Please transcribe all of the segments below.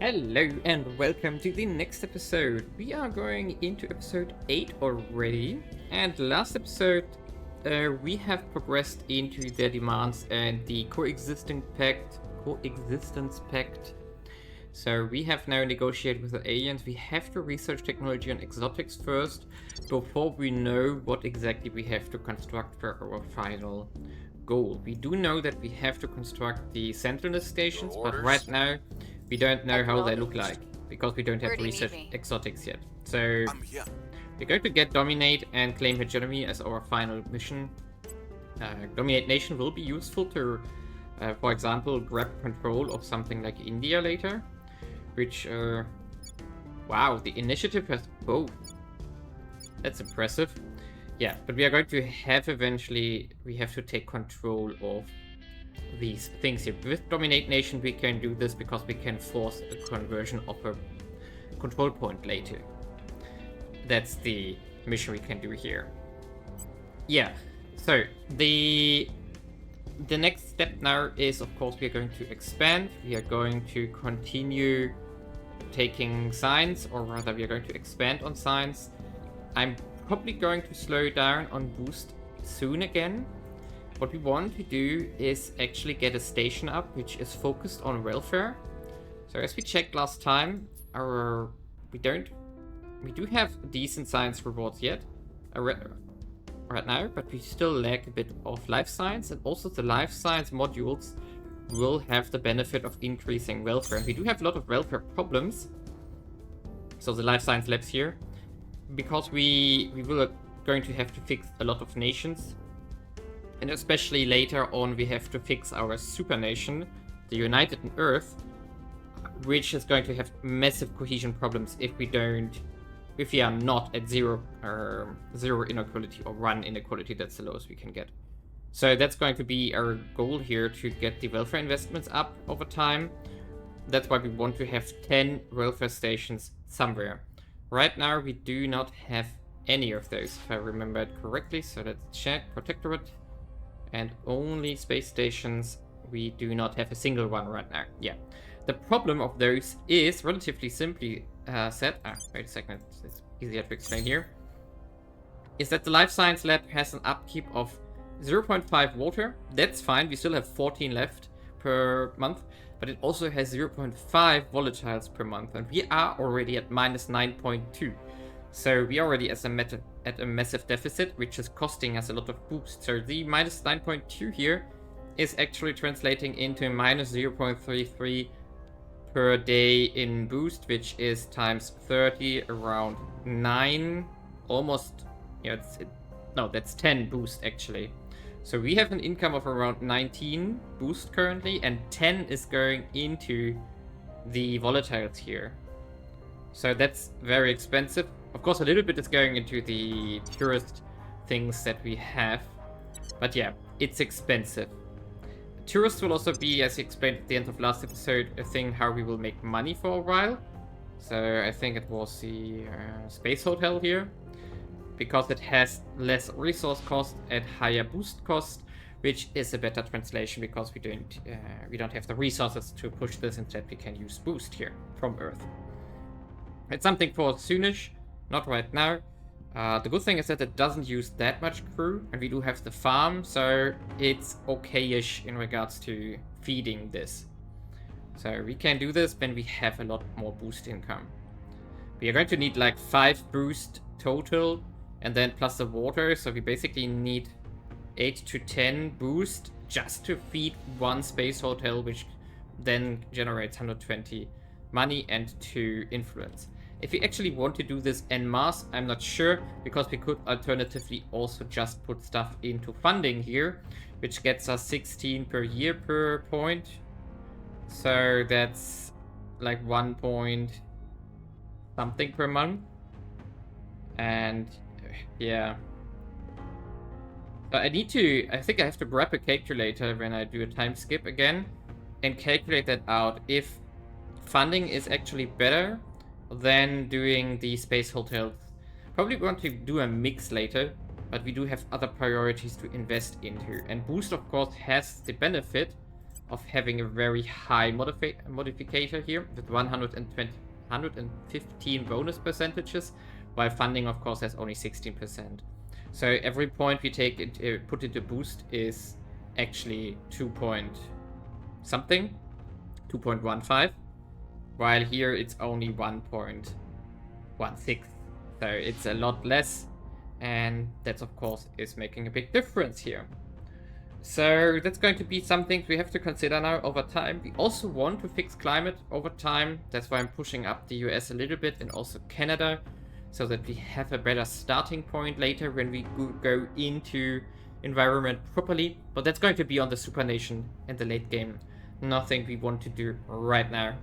Hello and welcome to the next episode. We are going into episode 8 already, and last episode we have progressed into their demands and the coexistence pact. So we have now negotiated with the aliens. We have to research technology on exotics first before we know what exactly we have to construct for our final goal. We do know that we have to construct the Sentinel Stations, but right now we don't know how they look like because we don't have research exotics yet. So we're going to get Dominate and claim hegemony as our final mission. Dominate Nation will be useful to, for example, grab control of something like India later. Which, wow, the initiative has both. That's impressive. Yeah, but we are going to have eventually, we have to take control of these things here. With Dominate Nation we can do this because we can force a conversion of a control point later. That's the mission we can do here. Yeah, so the next step now is, of course, we are going to expand. We are going to continue taking science, or rather we are going to expand on science. I'm probably going to slow down on boost soon again. What we want to do is actually get a station up which is focused on welfare. So as we checked last time, we do have decent science rewards yet right now, but we still lack a bit of life science, and also the life science modules will have the benefit of increasing welfare. And we do have a lot of welfare problems. So the life science labs here, because we will going to have to fix a lot of nations. And especially later on, we have to fix our super nation, the United Earth, which is going to have massive cohesion problems if we are not at zero inequality, or 1 inequality. That's the lowest we can get. So that's going to be our goal here, to get the welfare investments up over time. That's why we want to have 10 welfare stations somewhere. Right now, we do not have any of those, if I remember it correctly. So let's check. Protectorate. And only space stations. We do not have a single one right now. Yeah. The problem of those is relatively simply said. Wait a second. It's easier to explain here. Is that the life science lab has an upkeep of 0.5 water. That's fine. We still have 14 left per month. But it also has 0.5 volatiles per month. And we are already at minus 9.2. So we are already at a massive deficit, which is costing us a lot of boost. So the minus 9.2 here is actually translating into minus 0.33 per day in boost, which is times 30, around 9, almost, yeah, no, that's 10 boost actually. So we have an income of around 19 boost currently, and 10 is going into the volatiles here. So that's very expensive. Of course, a little bit is going into the tourist things that we have. But yeah, it's expensive. Tourists will also be, as explained at the end of last episode, a thing how we will make money for a while. So I think it was the space hotel here. Because it has less resource cost and higher boost cost, which is a better translation because we don't have the resources to push this. Instead, we can use boost here from Earth. It's something for soonish. Not right now. The good thing is that it doesn't use that much crew, and we do have the farm, so it's okay-ish in regards to feeding this. So we can do this when we have a lot more boost income. We are going to need like 5 boost total, and then plus the water, so we basically need 8 to 10 boost just to feed one space hotel, which then generates 120 money and 2 influence. If we actually want to do this en masse, I'm not sure, because we could alternatively also just put stuff into funding here, which gets us 16 per year per point. So that's like 1 point something per month. And yeah. So I think I have to grab a calculator when I do a time skip again and calculate that out. If funding is actually better than doing the space hotels. Probably going to do a mix later, but we do have other priorities to invest into. And boost, of course, has the benefit of having a very high modificator here with 115 bonus percentages, while funding, of course, has only 16%. So every point we take it, put into boost is actually 2 point something, 2.15, while here it's only 1.16. So it's a lot less, and that, of course, is making a big difference here. So that's going to be something we have to consider now over time. We also want to fix climate over time. That's why I'm pushing up the US a little bit, and also Canada, so that we have a better starting point later when we go into environment properly. But that's going to be on the supernation in the late game. Nothing we want to do right now.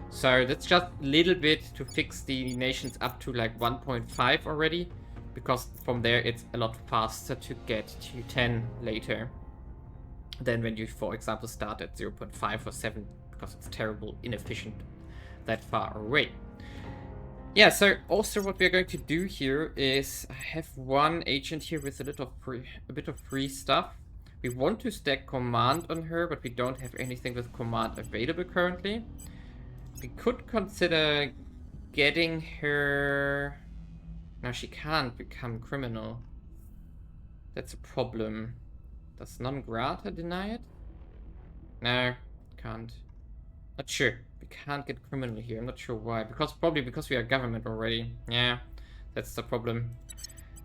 So that's just a little bit to fix the nations up to like 1.5 already, because from there it's a lot faster to get to 10 later than when you, for example, start at 0.5 or 7, because it's terrible inefficient that far away. Yeah, so also what we're going to do here is I have one agent here with a bit of free stuff. We want to stack command on her, but we don't have anything with command available currently. We could consider getting her... No, she can't become criminal. That's a problem. Does non grata deny it? No, can't. Not sure. We can't get criminal here. I'm not sure why. Probably because we are government already. Yeah, that's the problem.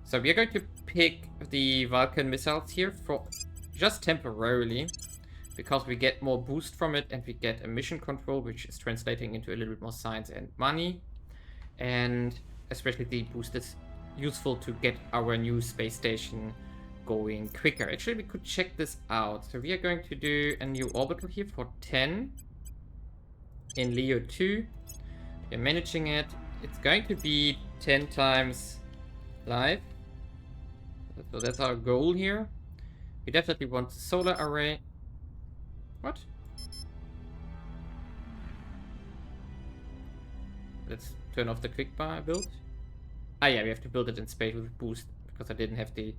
So we are going to pick the Vulcan missiles here for just temporarily, because we get more boost from it, and we get a mission control, which is translating into a little bit more science and money. And especially the boost is useful to get our new space station going quicker. Actually, we could check this out. So we are going to do a new orbital here for 10 in Leo 2. We're managing it. It's going to be 10 times live. So that's our goal here. We definitely want the solar array. What? Let's turn off the quick bar build. Ah yeah, we have to build it in space with boost, because I didn't have the...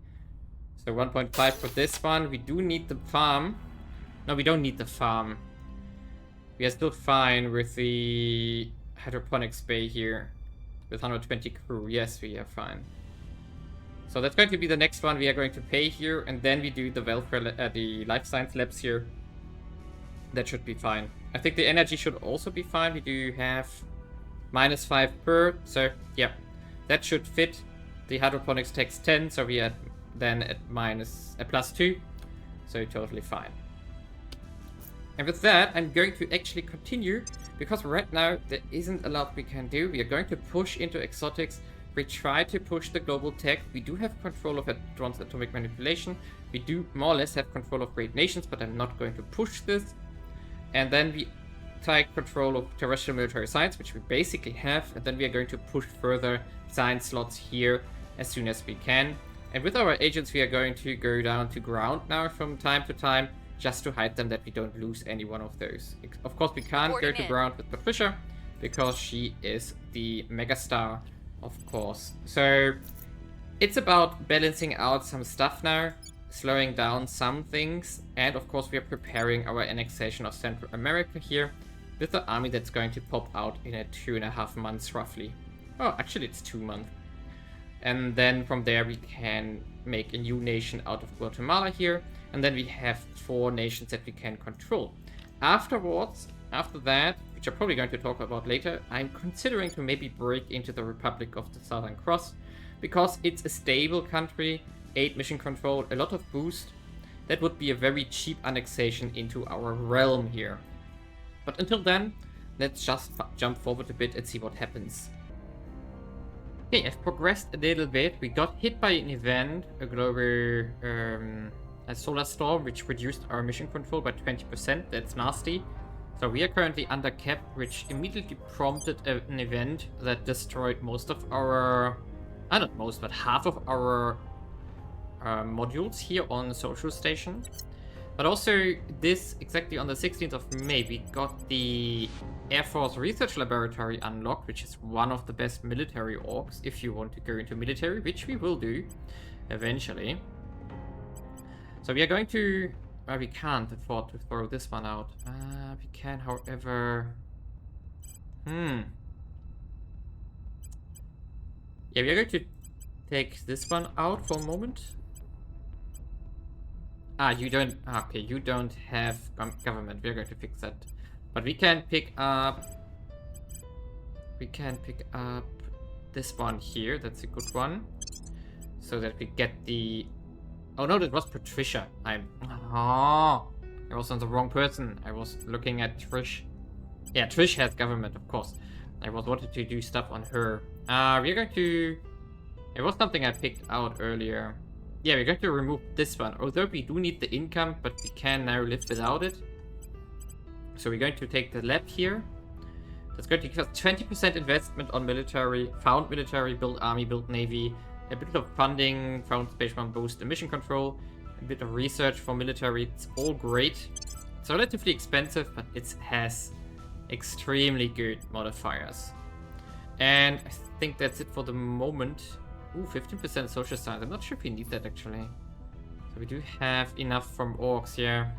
So 1.5 for this one. We do need the farm. No, we don't need the farm. We are still fine with the hydroponics bay here. With 120 crew. Yes, we are fine. So that's going to be the next one we are going to pay here. And then we do the welfare, the life science labs here. That should be fine. I think the energy should also be fine. We do have -5 per. So yeah, that should fit. The hydroponics takes 10, so we are then at +2. So totally fine. And with that, I'm going to actually continue, because right now there isn't a lot we can do. We are going to push into exotics. We try to push the global tech. We do have control of advanced atomic manipulation. We do more or less have control of great nations, but I'm not going to push this. And then we take control of terrestrial military science, which we basically have. And then we are going to push further science slots here as soon as we can. And with our agents, we are going to go down to ground now from time to time, just to hide them, that we don't lose any one of those. Of course, we can't go to ground with Patricia, because she is the megastar, of course. So it's about balancing out some stuff now, slowing down some things, and of course we are preparing our annexation of Central America here with the army that's going to pop out in 2.5 months roughly. Oh, actually it's 2 months. And then from there we can make a new nation out of Guatemala here, and then we have 4 nations that we can control. Afterwards, after that, which I'm probably going to talk about later, I'm considering to maybe break into the Republic of the Southern Cross, because it's a stable country, 8 mission control, a lot of boost. That would be a very cheap annexation into our realm here. But until then, let's just jump forward a bit and see what happens. Okay, I've progressed a little bit. We got hit by an event, a global a solar storm, which reduced our mission control by 20%. That's nasty. So we are currently under cap, which immediately prompted an event that destroyed most of our... not most, but half of our modules here on the social station. But also this, exactly on the 16th of May, we got the Air Force Research Laboratory unlocked, which is one of the best military orgs if you want to go into military, which we will do eventually. So we are going to we can't afford to throw this one out. We can, however... Yeah, we are going to take this one out for a moment. You don't... okay, you don't have government. We're going to fix that. But we can pick up... We can pick up this one here. That's a good one. So that we get the... Oh no, that was Patricia. I was on the wrong person. I was looking at Trish. Yeah, Trish has government, of course. I was wanted to do stuff on her. We're going to... It was something I picked out earlier. Yeah, we're going to remove this one. Although we do need the income, but we can now live without it. So we're going to take the lab here. That's going to give us 20% investment on military, found military, build army, build navy, a bit of funding, found space one boost, emission control, a bit of research for military. It's all great. It's relatively expensive, but it has extremely good modifiers. And I think that's it for the moment. Ooh, 15% social science. I'm not sure if we need that actually. So we do have enough from orcs here.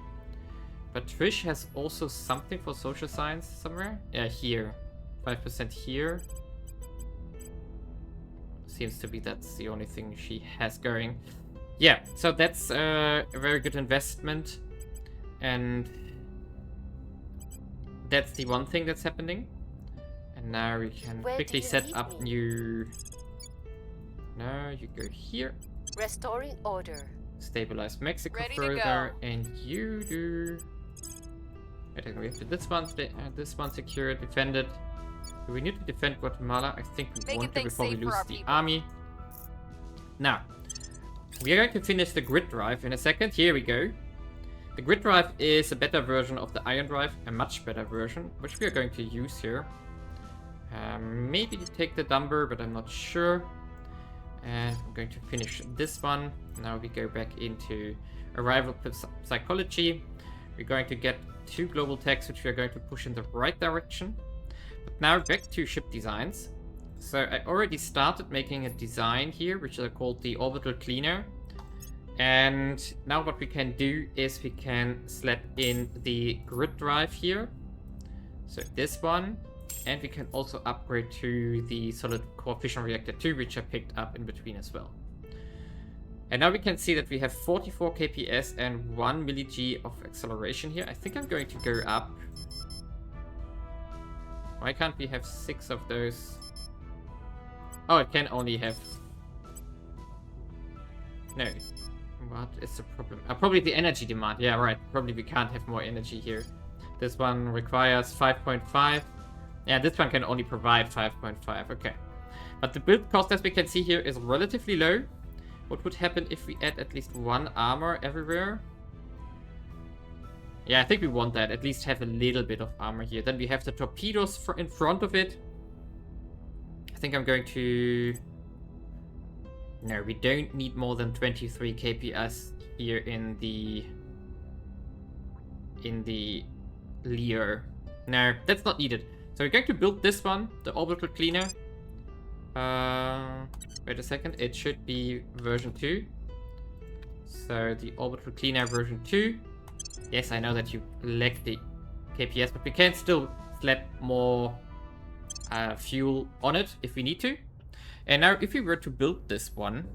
But Trish has also something for social science somewhere. Yeah, here. 5% here. Seems to be that's the only thing she has going. Yeah, so that's a very good investment. And that's the one thing that's happening. And now we can quickly set up new... No, you go here. Restoring order. Stabilize Mexico Ready further. And you do... I think we have to this one secure, defend it. Do we need to defend Guatemala? I think we want to before we lose the army. Now, we are going to finish the grid drive in a second. Here we go. The grid drive is a better version of the iron drive, a much better version, which we are going to use here. Maybe to take the dumper, but I'm not sure. And I'm going to finish this one. Now we go back into arrival psychology. We're going to get 2 global techs, which we are going to push in the right direction. But now back to ship designs. So I already started making a design here, which is called the orbital cleaner. And now what we can do is we can slap in the grid drive here. So this one. And we can also upgrade to the solid core fission reactor 2, which I picked up in between as well. And now we can see that we have 44 kps and 1 milli-G of acceleration here. I think I'm going to go up. Why can't we have 6 of those? Oh, it can only have... No. What is the problem? Probably the energy demand. Yeah, right. Probably we can't have more energy here. This one requires 5.5. Yeah, this one can only provide 5.5. Okay. But the build cost, as we can see here, is relatively low. What would happen if we add at least 1 armor everywhere? Yeah, I think we want that. At least have a little bit of armor here. Then we have the torpedoes in front of it. I think I'm going to... No, we don't need more than 23 kps here in the Leo. No, that's not needed. So we're going to build this one, the orbital cleaner. Wait a second, it should be version 2. So the orbital cleaner version 2. Yes, I know that you lack the KPS, but we can still slap more fuel on it if we need to. And now if we were to build this one,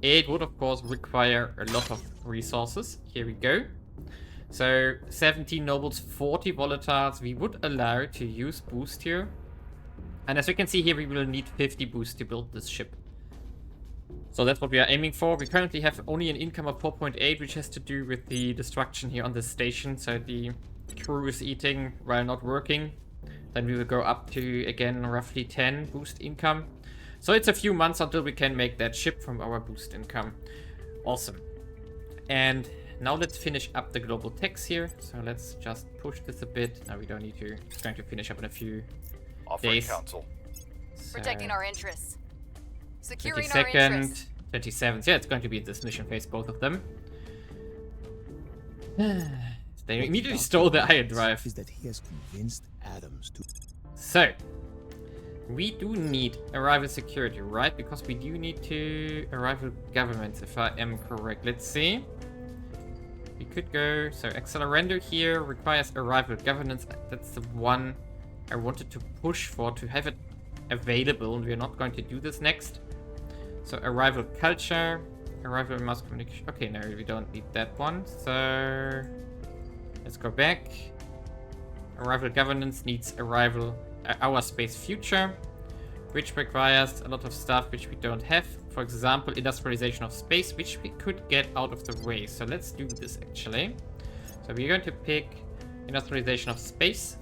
it would of course require a lot of resources. Here we go. So 17 nobles, 40 volatiles. We would allow to use boost here. And as you can see here, we will need 50 boost to build this ship. So that's what we are aiming for. We currently have only an income of 4.8, which has to do with the destruction here on this station. So the crew is eating while not working. Then we will go up to, again, roughly 10 boost income. So it's a few months until we can make that ship from our boost income. Awesome. And now let's finish up the global techs here. So let's just push this a bit. No, we don't need to. It's going to finish up in a few days. Council. So, protecting our interests. Securing 22nd, our interests. 27th. Yeah, it's going to be this mission phase, both of them. They immediately stole the iron drive. Is that he has convinced Adams to... So, we do need arrival security, right? Because we do need to arrival governments, if I am correct. Let's see. We could go... So Accelerando here requires arrival governance. That's the one I wanted to push for, to have it available. And we're not going to do this next. So arrival culture, arrival mass communication. Okay, no, we don't need that one. So let's go back. Arrival governance needs arrival our space future, which requires a lot of stuff which we don't have. For example, industrialization of space, which we could get out of the way. So let's do this actually. So we're going to pick industrialization of space.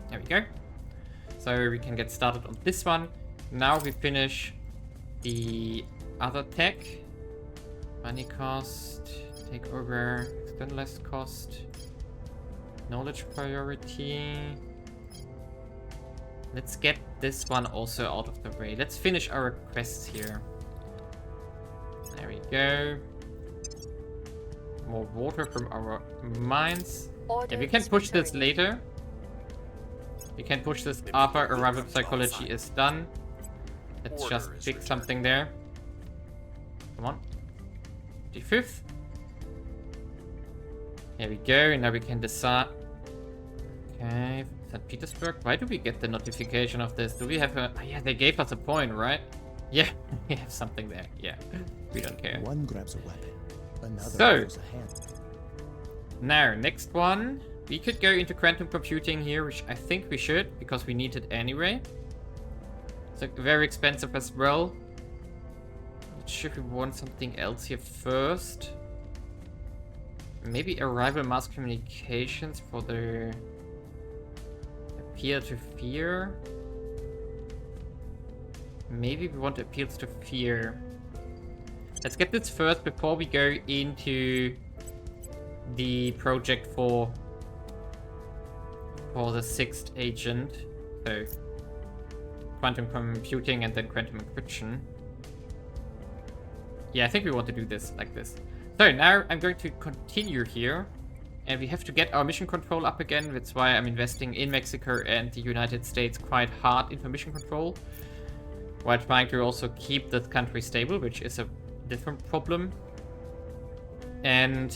There we go. So we can get started on this one. Now we finish the other tech. Money cost, take over, externalized cost, knowledge priority. Let's get this one also out of the way. Let's finish our quests here. There we go. More water from our mines. Yeah, we can push this later. We can push this after arrival psychology is done. Let's just fix something there. Come on. The 5th. There we go. Now we can decide. Okay. St. Petersburg. Why do we get the notification of this? Do we have a... Oh, yeah, they gave us a point, right? Yeah, we have something there. Yeah, we don't care. One grabs a weapon, another So, holds a hand. now, next one. We could go into quantum computing here, which I think we should, because we need it anyway. It's like very expensive as well. Should we want something else here first? Maybe arrival mass communications for the appeal to fear. Maybe we want appeals to fear. Let's get this first before we go into the project for the 6th agent. So quantum computing and then quantum encryption. Yeah, I think we want to do this like this. So now I'm going to continue here. And we have to get our mission control up again. That's why I'm investing in Mexico and the United States quite hard into mission control. While trying to also keep this country stable, which is a different problem. And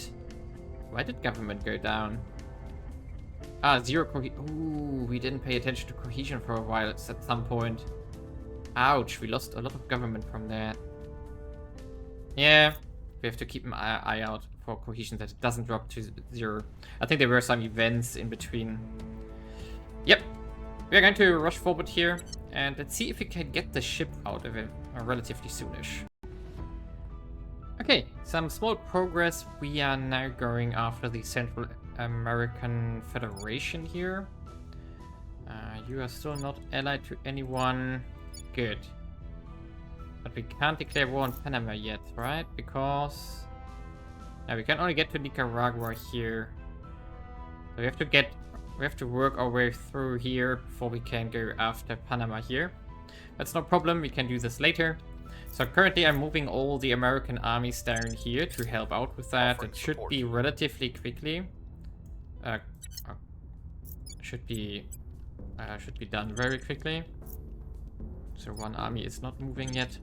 why did government go down? Ah, zero cohesion. Ooh, we didn't pay attention to cohesion for a while at some point. Ouch, we lost a lot of government from that. Yeah, we have to keep an eye out for cohesion that it doesn't drop to 0. I think there were some events in between. Yep, we're going to rush forward here and let's see if we can get the ship out of it relatively soonish. Okay, some small progress. We are now going after the Central American Federation here. You are still not allied to anyone. Good. But we can't declare war on Panama yet, right? Because... now we can only get to Nicaragua here. So we have to work our way through here before we can go after Panama here. That's no problem, we can do this later. So currently I'm moving all the American armies down here to help out with that. It should be relatively quickly. Should be done very quickly. So one army is not moving yet.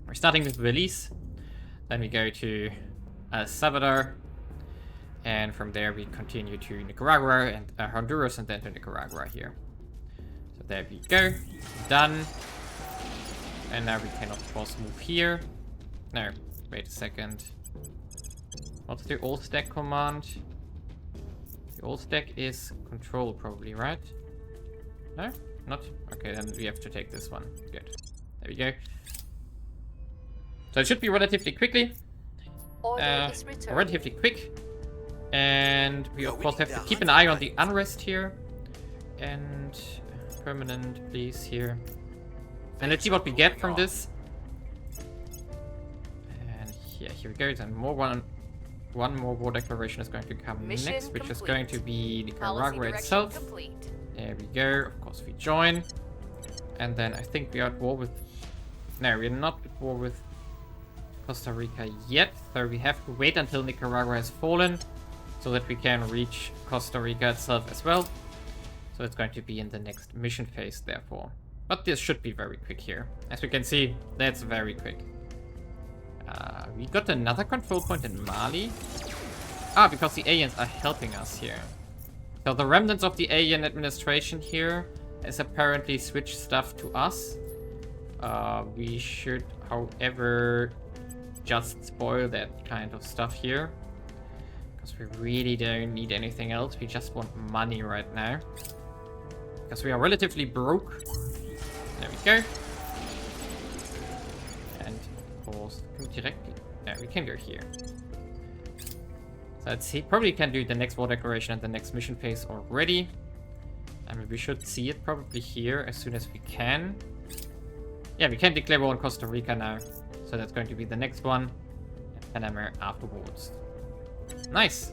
We're starting with Belize. Then we go to El Salvador. And from there we continue to Nicaragua and Honduras and then to Nicaragua here. So there we go. Done. And now we can of course move here. No, wait a second. What's the old stack command? The old stack is control probably, right? No? Not? Okay, then we have to take this one. Good. There we go. So it should be relatively quickly. Relatively quick. And we of course have to keep an eye on the unrest here. And permanent, please, here. And let's see what we get from this. And yeah, here we go. Then one more war declaration is going to come next, which is going to be Nicaragua itself. There we go. Of course, we join. And then I think we are at war with... no, we're not at war with Costa Rica yet. So we have to wait until Nicaragua has fallen so that we can reach Costa Rica itself as well. So it's going to be in the next mission phase, therefore. But this should be very quick here. As we can see, that's very quick. We got another control point in Mali. Ah, because the aliens are helping us here. So the remnants of the alien administration here has apparently switched stuff to us. We should, however, just spoil that kind of stuff here. Because we really don't need anything else. We just want money right now. Because we are relatively broke. There we go. And of course, go directly. Yeah, we can go here. So let's see. Probably can do the next war declaration and the next mission phase already. I mean, we should see it probably here as soon as we can. Yeah, we can declare war on Costa Rica now. So that's going to be the next one. And Panama afterwards. Nice.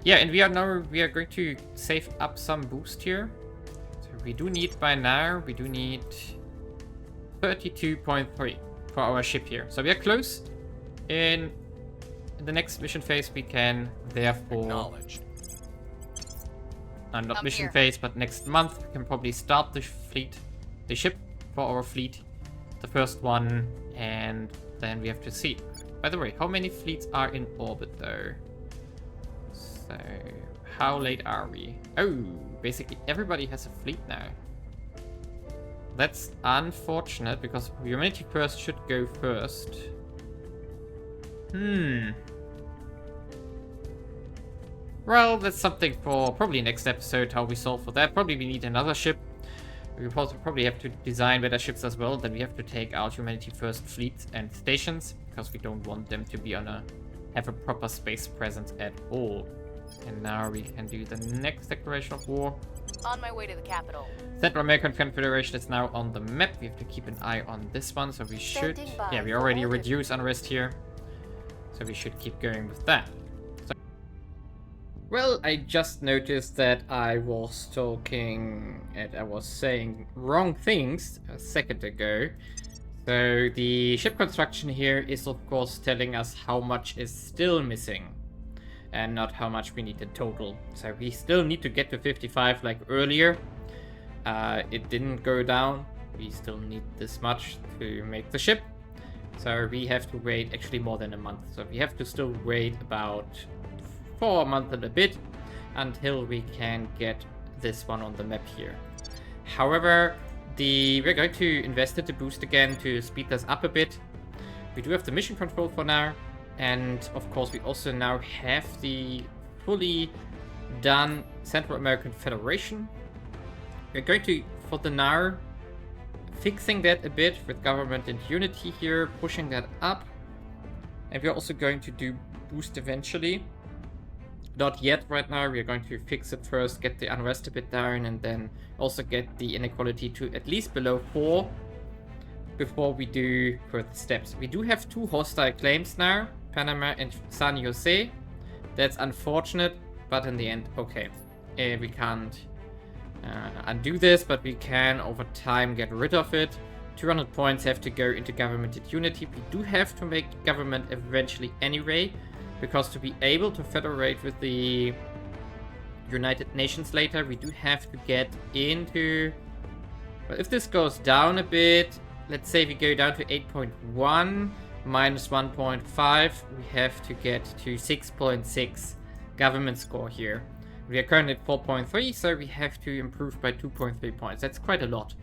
Yeah, and we are going to save up some boost here. So we do need by now, we do need 32.3 for our ship here. So we are close. In the next mission phase, we can therefore... Acknowledged. Not I'm mission here. phase, but next month we can probably start the ship for our fleet. The first one, and then we have to see. By the way, how many fleets are in orbit though? So, how late are we? Oh, basically everybody has a fleet now. That's unfortunate, because humanity first should go first. Well, that's something for probably next episode, how we solve for that. Probably we need another ship. We also probably have to design better ships as well. Then we have to take out humanity first fleets and stations, because we don't want them to be have a proper space presence at all. And now we can do the next declaration of war. On my way to the capital. Central American Confederation is now on the map. We have to keep an eye on this one, so we should... Standing by Yeah, we for already orders. reduced unrest here. So we should keep going with that. Well, I just noticed that I was talking and I was saying wrong things a second ago. So the ship construction here is of course telling us how much is still missing and not how much we need in total. So we still need to get to 55 like earlier. It didn't go down. We still need this much to make the ship. So we have to wait actually more than a month. So we have to still wait about 4 months and a bit until we can get this one on the map here. However, we're going to invest in the boost again to speed this up a bit. We do have the mission control for now, and of course we also now have the fully done Central American Federation. We're going to, for the now, fixing that a bit with government and unity here, pushing that up. And we're also going to do boost eventually. Not yet right now, we are going to fix it first, get the unrest a bit down, and then also get the inequality to at least below 4 before we do further steps. We do have 2 hostile claims now, Panama and San Jose. That's unfortunate, but in the end, okay. We can't undo this, but we can over time get rid of it. 200 points have to go into government and unity. We do have to make government eventually anyway, because to be able to federate with the United Nations later, we do have to get into... Well, if this goes down a bit, let's say we go down to 8.1 minus 1.5, we have to get to 6.6 government score here. We are currently at 4.3, so we have to improve by 2.3 points. That's quite a lot.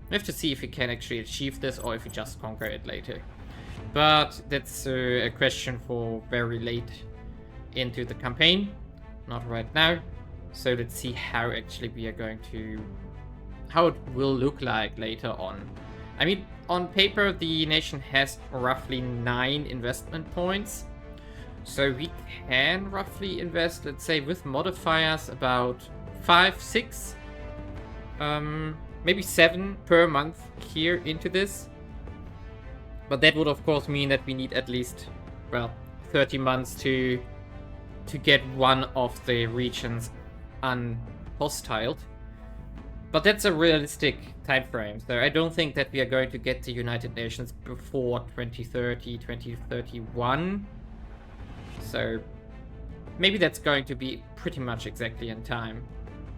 We have to see if we can actually achieve this or if we just conquer it later. But that's a question for very late into the campaign, not right now. So let's see how actually we are going to... how it will look like later on. I mean, on paper, the nation has roughly 9 investment points. So we can roughly invest, let's say, with modifiers about 5, 6, maybe 7 per month here into this. But that would of course mean that we need at least, well, 30 months to get one of the regions unhostiled. But that's a realistic time frame. So I don't think that we are going to get the United Nations before 2030, 2031. So maybe that's going to be pretty much exactly in time.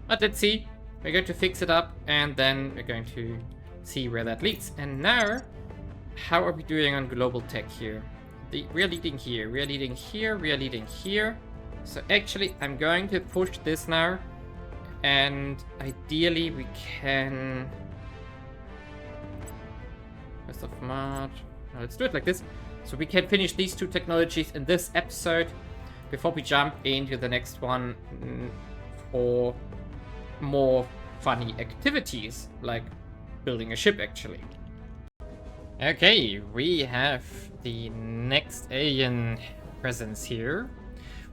But let's see. We're going to fix it up and then we're going to see where that leads. And now, how are we doing on global tech here? we are leading here, we are leading here, we are leading here. So actually, I'm going to push this now. And ideally, we can... 1st of March. No, let's do it like this. So we can finish these 2 technologies in this episode before we jump into the next one for more funny activities, like building a ship, actually. Okay, we have the next alien presence here,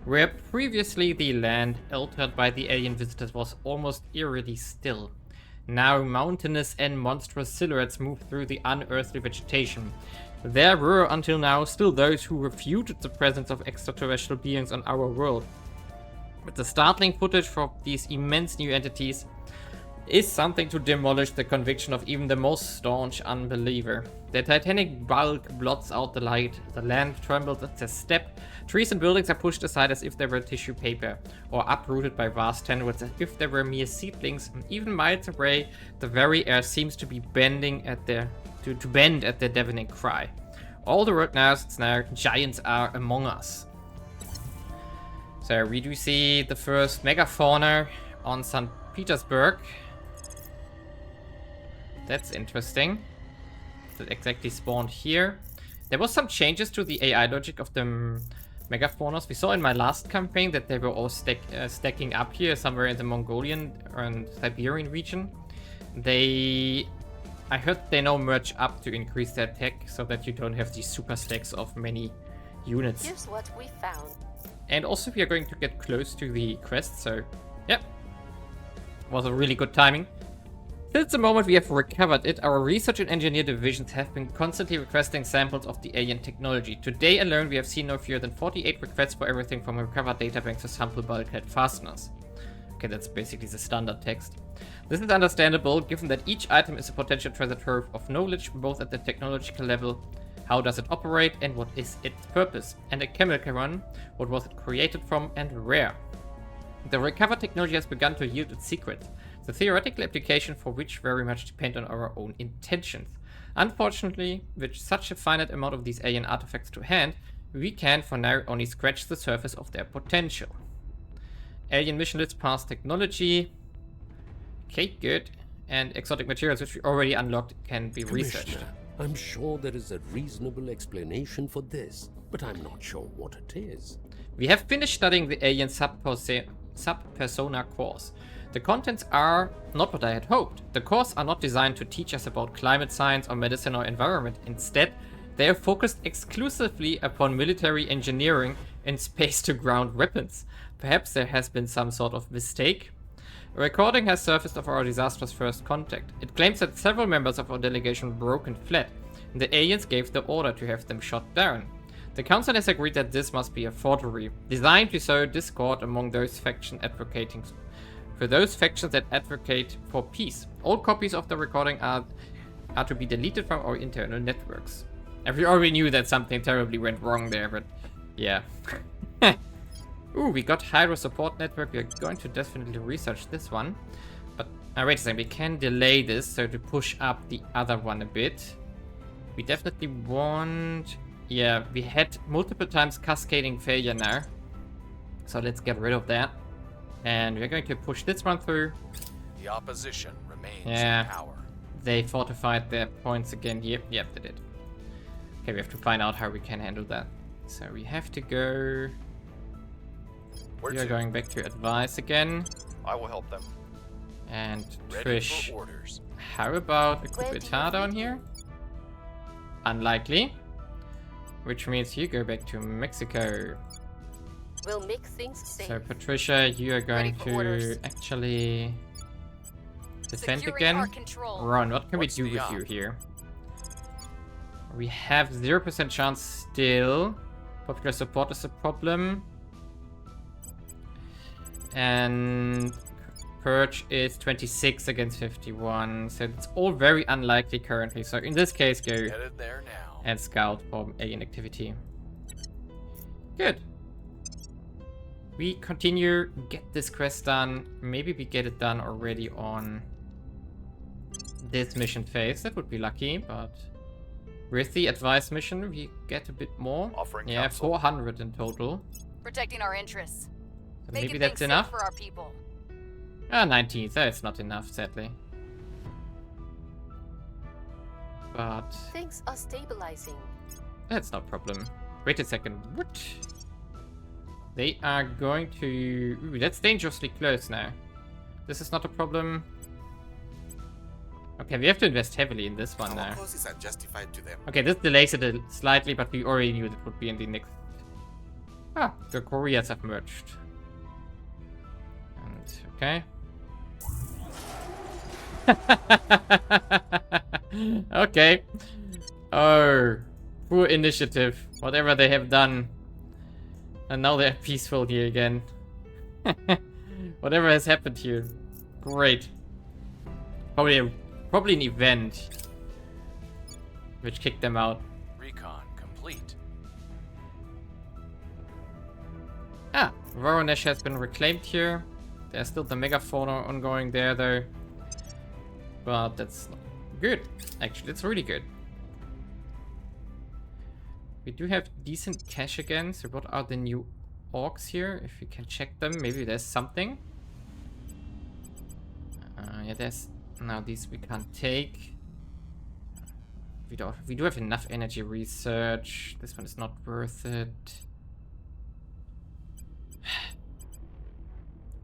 where previously the land altered by the alien visitors was almost eerily still. Now mountainous and monstrous silhouettes moved through the unearthly vegetation. There were, until now, still those who refuted the presence of extraterrestrial beings on our world. But the startling footage from these immense new entities is something to demolish the conviction of even the most staunch unbeliever. Their titanic bulk blots out the light, the land trembles at their step, trees and buildings are pushed aside as if they were tissue paper, or uprooted by vast tendrils as if they were mere seedlings, and even miles away, the very air seems to be bending at their to bend at their deafening cry. All the road knows it's now giants are among us. So we do see the first megafauna on St. Petersburg. That's interesting. That exactly spawned here. There was some changes to the AI logic of the megafaunas. We saw in my last campaign that they were all stacking up here somewhere in the Mongolian and Siberian region. I heard they now merge up to increase their tech so that you don't have these super stacks of many units. Here's what we found. And also we are going to get close to the quest, so yeah. Was a really good timing. Since the moment we have recovered it, our research and engineer divisions have been constantly requesting samples of the alien technology. Today alone we have seen no fewer than 48 requests for everything from recovered databanks to sample bulkhead fasteners. Okay, that's basically the standard text. This is understandable, given that each item is a potential treasure trove of knowledge, both at the technological level, how does it operate and what is its purpose, and a chemical one, what was it created from and where. The recovered technology has begun to yield its secrets, the theoretical application for which very much depend on our own intentions. Unfortunately, with such a finite amount of these alien artifacts to hand, we can for now only scratch the surface of their potential. Alien mission list past technology. Okay, good. And exotic materials which we already unlocked can be researched. I'm sure there is a reasonable explanation for this, but I'm not sure what it is. We have finished studying the alien sub-persona course. The contents are not what I had hoped. The course are not designed to teach us about climate science or medicine or environment. Instead, they are focused exclusively upon military engineering and space-to-ground weapons. Perhaps there has been some sort of mistake. A recording has surfaced of our disastrous first contact. It claims that several members of our delegation broke and fled, and the aliens gave the order to have them shot down. The council has agreed that this must be a forgery, designed to sow discord among those factions that advocate for peace. All copies of the recording are to be deleted from our internal networks. And we already knew that something terribly went wrong there, but yeah. Ooh, we got Hydro Support Network. We're going to definitely research this one. But, wait a second, we can delay this, so to push up the other one a bit. We definitely want... Yeah, we had multiple times cascading failure now. So let's get rid of that. And we're going to push this one through. The opposition remains in power. They fortified their points again here. Yep, they did. Okay, we have to find out how we can handle that. So we have to go... We are going back to advice again. I will help them. And Ready Trish, for orders. how about a coup d'etat down here? Unlikely. Which means you go back to Mexico. We'll make things safe. So Patricia, you are going to orders. actually defend Securing again. our control. Ron, what can What's we do the with you odds? here? We have 0% chance still. Popular support is a problem. And Purge is 26 against 51. So it's all very unlikely currently. So in this case, go Headed there now. and scout for alien activity. Good. We continue, get this quest done. Maybe we get it done already on this mission phase. That would be lucky, but With the advice mission, we get a bit more. Offering Yeah, counsel. 400 in total. Protecting our interests. So Making maybe that's things enough. safe for our people. Ah, 19. That's not enough, sadly. But Things are stabilizing. that's no problem. Wait a second. What? They are going to... Ooh, that's dangerously close now. This is not a problem. Okay, we have to invest heavily in this one now. Costs are justified to them. Okay, this delays it slightly, but we already knew that would be in the next... Ah, the Koreas have merged. And, okay. Okay. Oh, poor initiative. Whatever they have done. And now they're peaceful here again. Whatever has happened here. Great. Probably an event which kicked them out. Recon complete. Ah, Voronezh has been reclaimed here. There's still the megafauna ongoing there though. But that's not good. Actually, that's really good. We do have decent cash again. So what are the new orcs here? If we can check them, maybe there's something. Yeah, there's... No, these we can't take. We do have enough energy research. This one is not worth it.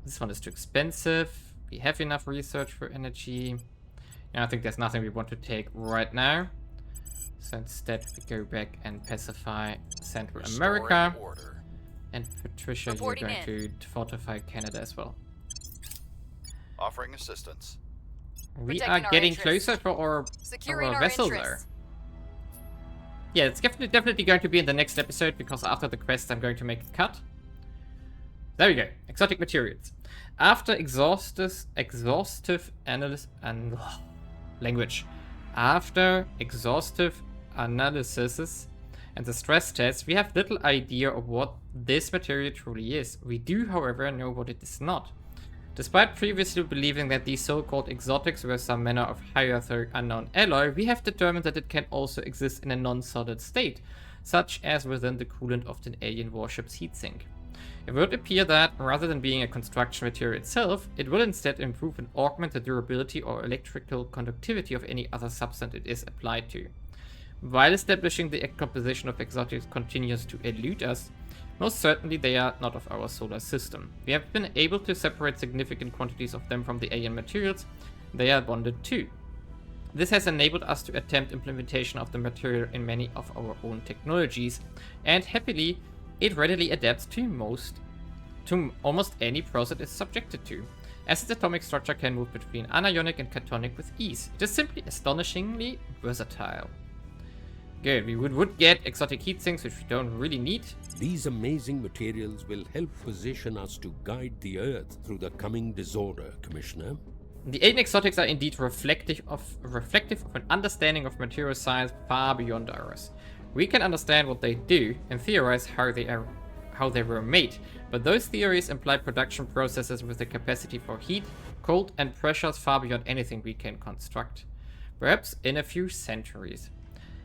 This one is too expensive. We have enough research for energy. And I think there's nothing we want to take right now. So instead we go back and pacify Central Restoring America. order. And Patricia, you're Reporting going to fortify Canada as well. Offering assistance. We Protecting are our getting interests. closer for our Securing our vessel interests. there. Yeah, it's definitely going to be in the next episode, because after the quest I'm going to make a cut. There we go. Exotic materials. After exhaustive analysis and language. After exhaustive analysis and the stress tests, we have little idea of what this material truly is. We do, however, know what it is not. Despite previously believing that these so-called exotics were some manner of higher third unknown alloy, we have determined that it can also exist in a non-solid state, such as within the coolant of an alien warship's heatsink. It would appear that, rather than being a construction material itself, it will instead improve and augment the durability or electrical conductivity of any other substance it is applied to. While establishing the composition of exotics continues to elude us, most certainly they are not of our solar system. We have been able to separate significant quantities of them from the alien materials they are bonded to. This has enabled us to attempt implementation of the material in many of our own technologies, and happily, it readily adapts to almost any process it is subjected to, as its atomic structure can move between anionic and cationic with ease. It is simply astonishingly versatile. Good, we would get exotic heat sinks, which we don't really need. These amazing materials will help position us to guide the Earth through the coming disorder, Commissioner. The alien exotics are indeed reflective of an understanding of material science far beyond ours. We can understand what they do and theorize how they were made, but those theories imply production processes with the capacity for heat, cold, and pressures far beyond anything we can construct. Perhaps in a few centuries.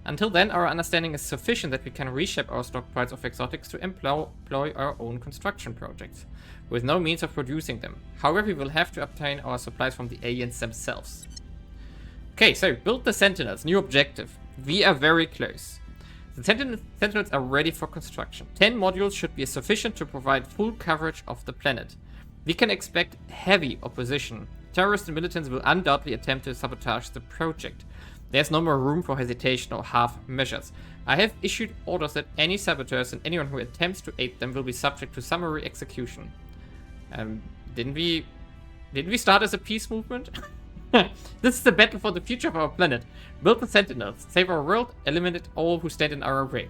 Until then, our understanding is sufficient that we can reshape our stockpiles of exotics to employ our own construction projects, with no means of producing them. However, we will have to obtain our supplies from the aliens themselves. Okay, so build the Sentinels. New objective. We are very close. The Sentinels are ready for construction. 10 modules should be sufficient to provide full coverage of the planet. We can expect heavy opposition. Terrorists and militants will undoubtedly attempt to sabotage the project. There's no more room for hesitation or half measures. I have issued orders that any saboteurs and anyone who attempts to aid them will be subject to summary execution. Didn't we start as a peace movement? This is the battle for the future of our planet. Build the Sentinels, save our world, eliminate all who stand in our way.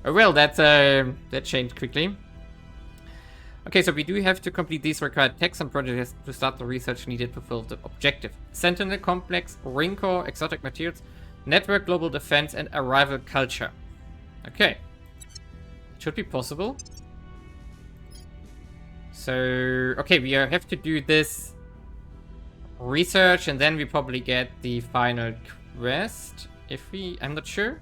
Well, that changed quickly. Okay, so we do have to complete these required texts and projects to start the research needed to fulfill the objective. Sentinel Complex, Ring Core, Exotic Materials, Network Global Defense, and Arrival Culture. Okay. It should be possible. So, okay, we have to do this research, and then we probably get the final quest. I'm not sure.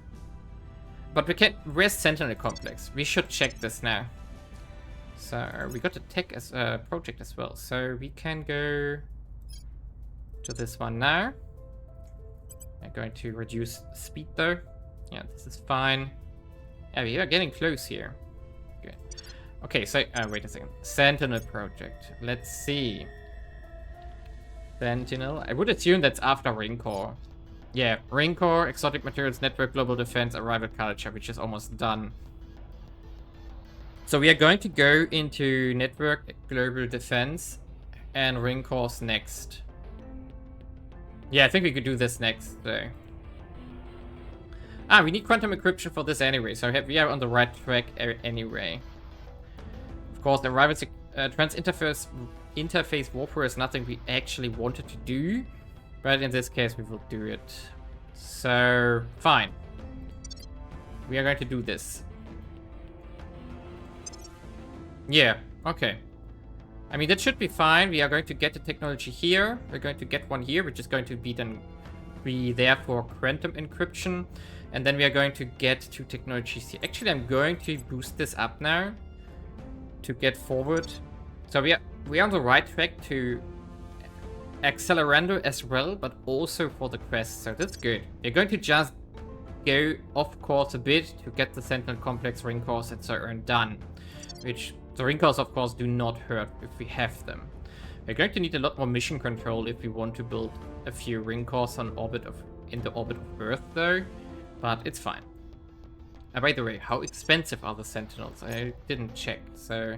But we can't... Where's Sentinel Complex? We should check this now. So, we got a tech as a project as well. So, we can go to this one now. I'm going to reduce speed though. Yeah, this is fine. Yeah, we are getting close here. Good. Okay, so... wait a second. Sentinel project. Let's see. Sentinel. I would assume that's after Ring Core. Yeah, Ring Core, Exotic Materials, Network, Global Defense, Arrival Culture, which is almost done. So we are going to go into Network, Global Defense, and Ring Core's next. Yeah, I think we could do this next, though. Ah, we need quantum encryption for this anyway, so we are on the right track anyway. Of course, the Arrival Trans-interface warfare is nothing we actually wanted to do, but in this case we will do it. So, fine. We are going to do this. Yeah, okay. I mean, that should be fine. We are going to get the technology here. We're going to get one here, which is going to be there for quantum encryption. And then we are going to get two technologies here. Actually, I'm going to boost this up now to get forward. So we are on the right track to Accelerando as well, but also for the quest. So that's good. We're going to just go off course a bit to get the Sentinel Complex ring cores and so on done. Which the ring cores, of course, do not hurt if we have them. We're going to need a lot more mission control if we want to build a few ring cores in the orbit of Earth, though. But it's fine. By the way, how expensive are the Sentinels? I didn't check, so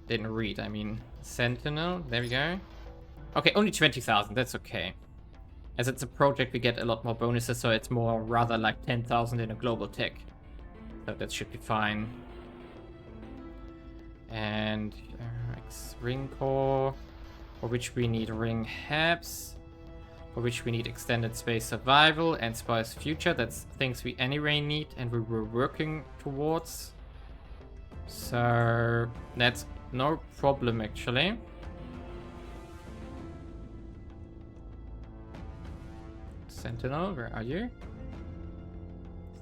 didn't read. I mean, Sentinel, there we go. Okay, only 20,000, that's okay. As it's a project, we get a lot more bonuses, so it's more rather like 10,000 in a global tech. So that should be fine. And ring core, for which we need ring habs, for which we need extended space survival and spice future. That's things we anyway need and we were working towards. So that's no problem actually. Sentinel, where are you?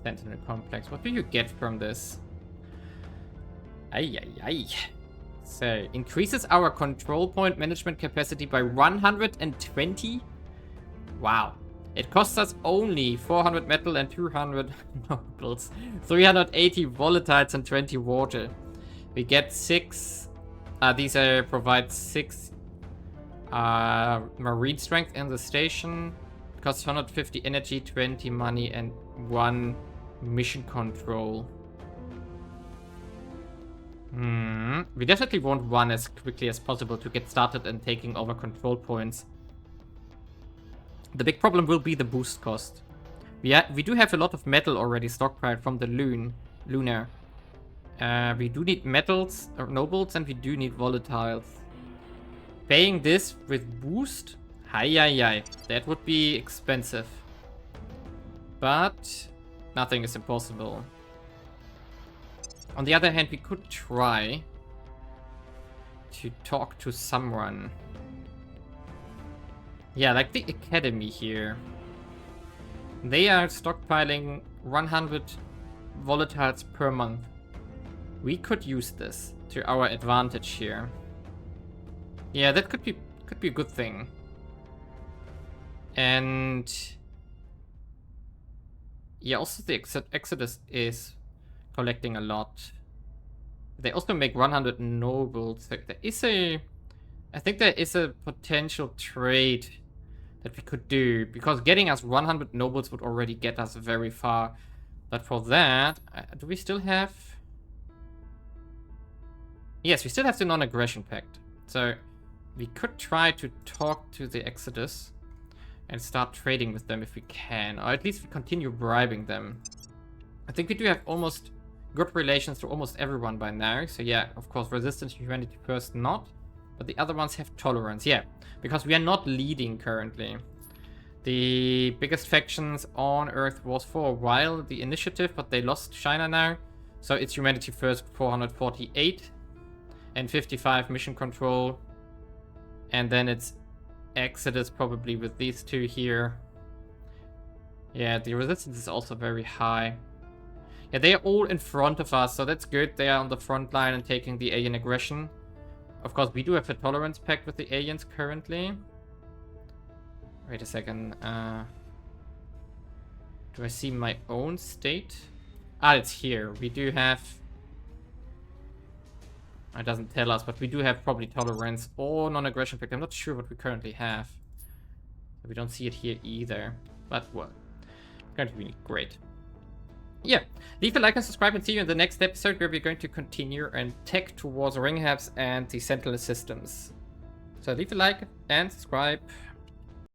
Sentinel Complex. What do you get from this? Ay. So, increases our control point management capacity by 120? Wow. It costs us only 400 metal and 200 nobles, 380 volatiles and 20 water. We get 6... these provide 6 marine strength in the station. Costs 150 energy, 20 money, and 1 mission control. We definitely want 1 as quickly as possible to get started and taking over control points. The big problem will be the boost cost. We do have a lot of metal already stockpiled from the Luna. We do need metals or nobles, and we do need volatiles. Paying this with boost? Hi. That would be expensive. But nothing is impossible. On the other hand, we could try to talk to someone. Yeah, like the academy here. They are stockpiling 100 volatiles per month. We could use this to our advantage here. Yeah, that could be a good thing. And yeah, also the Exodus is collecting a lot. They also make 100 nobles. I think there is a potential trade that we could do, because getting us 100 nobles would already get us very far. But for that, do we still have... Yes, we still have the non-aggression pact. So we could try to talk to the Exodus and start trading with them if we can, or at least we continue bribing them. I think we do have almost good relations to almost everyone by now. So yeah, of course, resistance to humanity first not, but the other ones have tolerance. Yeah, because we are not leading currently. The biggest factions on Earth was for a while the Initiative, but they lost China now. So it's humanity first 448 and 55 mission control. And then it's Exodus probably with these two here. Yeah, the resistance is also very high. Yeah, they are all in front of us, so that's good. They are on the front line and taking the alien aggression. Of course, we do have a tolerance pact with the aliens currently. Wait a second. Do I see my own state? Ah, it's here. We do have... It doesn't tell us, but we do have probably tolerance or non-aggression pact. I'm not sure what we currently have. We don't see it here either. But, well, it's going to be great. Yeah, leave a like and subscribe and see you in the next episode where we're going to continue and tech towards Ringhabs and the Sentinel systems. So leave a like and subscribe.